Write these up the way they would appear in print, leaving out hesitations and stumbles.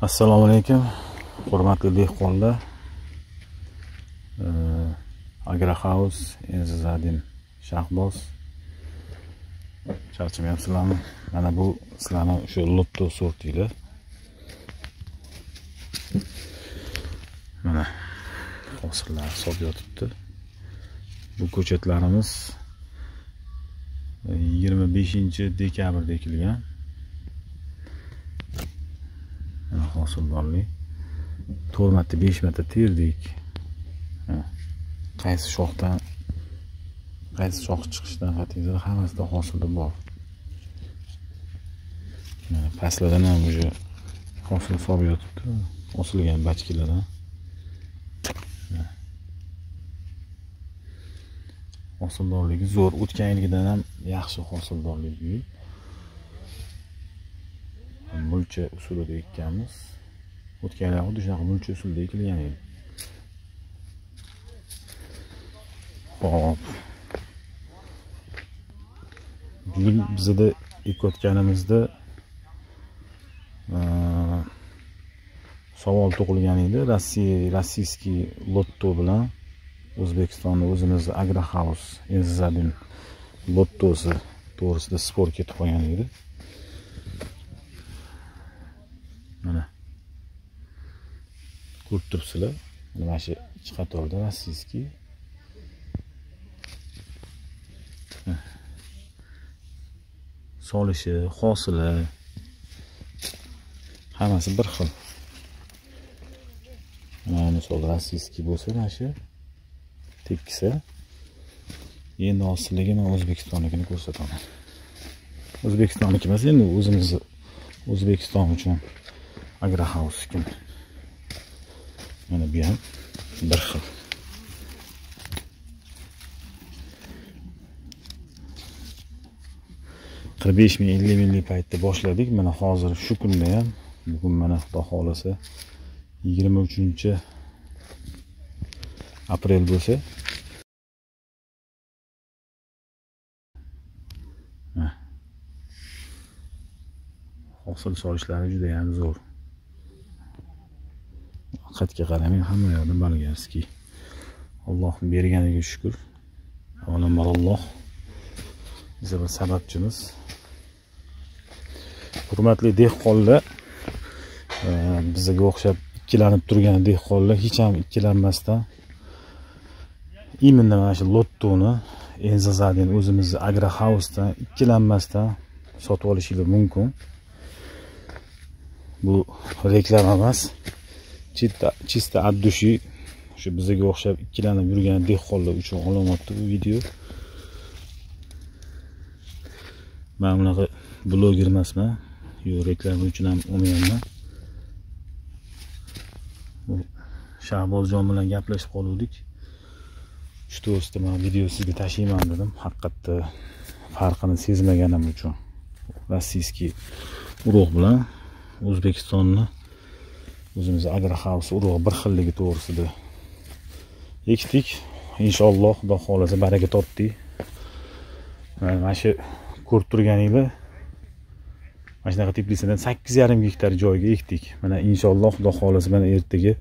Assalomu alaykum, hurmatli dehqonlar. Agrohouse Enzazadin Shahboz. Charchamayapsizlarmi? Mana bu sizlarning o'sha lotto sortilar. Mana hosillar hisob yotibdi. Bu ko'chatlarimiz 25-dekabrda ekilgan. Mana hosildorlik 4 marta 5 marta terdik. Qaysi shoxdan qaysi shox chiqishidan qat'iy hammasida hosilda bor. Pastlardan ham o'sha hosil hisob yotibdi. Osilgan bachkalardan. Hosildorligi zo'r, o'tgan yilgidan ham yaxshi hosildorlik. Mulcha usulida ekkanmiz. O'tgan yil xuddi shunaqa mulcha usulida ekilgan edi. Hop. Bugun bizda ekayotganimizda savol tug'ilgan edi. Rossiyskiy lotto bilan O'zbekistonda o'zimiz Agrohouse Enzazadin lottosi to'g'risida spor ketib qolgan edi. Mana ko'rib turibsizlar. Mana shu ikki qatorda rossiyskiy. Solishi, hosili hammasi bir xil. Mana misol rossiyskiy bo'lsa, mana shu tekkisa. Endi hosiligi men O'zbekistonnikini ko'rsataman. O'zbekistonniki emas, endi o'zimiz O'zbekiston uchun Agrohouse kim. Mana bu ham bir xil. $45 ming, $50 minglik paytda boshladik. Mana hozir shu kunda ham, bugun mana Xudo xolasa 23-aprel bo'lsa, hosil solishlari juda ham zo'r. Qatga qaramang, hamma yoqdan balgarski. Allohning berganiga shukr. Avvalambor Alloh bizga bir sababchimiz. Hurmatli dehqonlar, bizga o'xshab ikkilanib turgan dehqonlar hech ham ikkilanmasdan imенно mana shu lottoni Enzazadin o'zimiz Agrohouse'dan ikkilanmasdan sotib olishingiz mumkin. Bu reklama emas. Chista addushi shu bizga o'xshab ikkilanib yurgan dehqonlar uchun olinmoqda bu video. Men bunaqa bloger emasman. Yo'q, reklama uchun ham olmayapman. Shahbozjon bilan gaplashib qoldik. Shu to'g'risida men video sizga tashlayman dedim. Haqiqatda farqini sezmaganim uchun. Rossiyskiy urug' bilan O'zbekistonni o'zimiz Agrohouse urug'i bir xilligi to'g'risida ekdik. Inshaalloh Xudo xolasa baraka topdik. Mana shu ko'rib turganinglar, mana shunaqa teplisidan 8,5 gektar joyga ekdik. Mana inshaalloh Xudo xolasa mana ertaga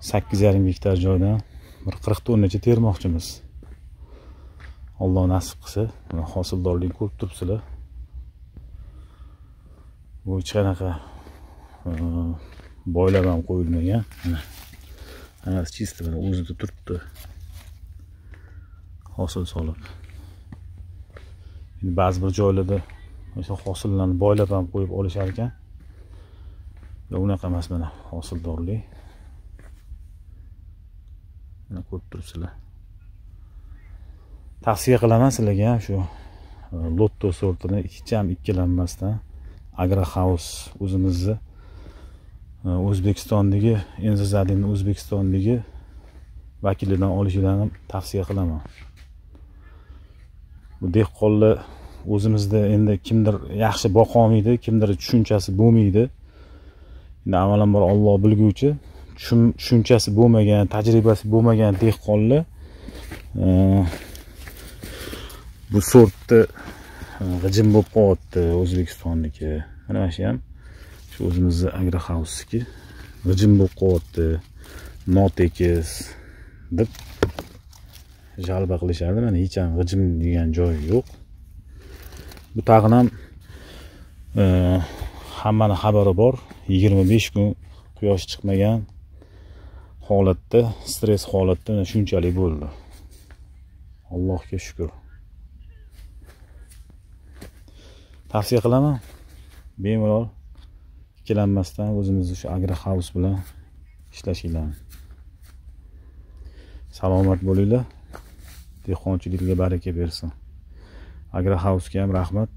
8,5 gektar joydan bir 40 tonnacha termoqchimiz. Alloh nasib qilsa, mana hosildorlik ko'rib turibsizlar. Bu hech qanaqa boylab ham qo'yilmagan. Hammasi chista bilan o'zida turibdi. Hosil solib. Endi ba'zi bir joylarda o'sha hosillarni boylab ham qo'yib olishar ekan. Yo'q, unaqa emas. Mana hosildorlik. Mana ko'rib turibsizlar. Tavsiya qilaman sizlarga ham shu lotto sortini hech ham ikkilanmasdan Agrohouse o'zimizni O'zbekistondagi Enzazadin O'zbekistondagi vakilidan olishinglarni tavsiya qilaman. Bu dehqonlar o'zimizda endi kimdir yaxshi boqa olmaydi, kimdir tushunchasi bo'lmaydi. Endi avvalambor Alloh bilguvchi, tushunchasi bo'lmagan, tajribasi bo'lmagan dehqonlar bu sortda g'ijim bo'lib qolyapti O'zbekistonniki. Mana shu ham Shu o'zimizning agroxavsniki g'ijim bo'lib qolyapti, notekis deb jalba qilishadi. Mana hech ham g'ijim degan joyi yo'q. Bu tag'in ham hammani xabari bor. 25 kun quyosh chiqmagan holatda, stress holatda shunchalik bo'ldi. Allohga shukr. Tavsiya qilaman. Bemalol ikkilanmasdan o'zimizni shu agroxavs bilan ishlashinglar. Salomat bo'linglar. Dehqonchilikga baraka bersin. Agroxavsga ham rahmat.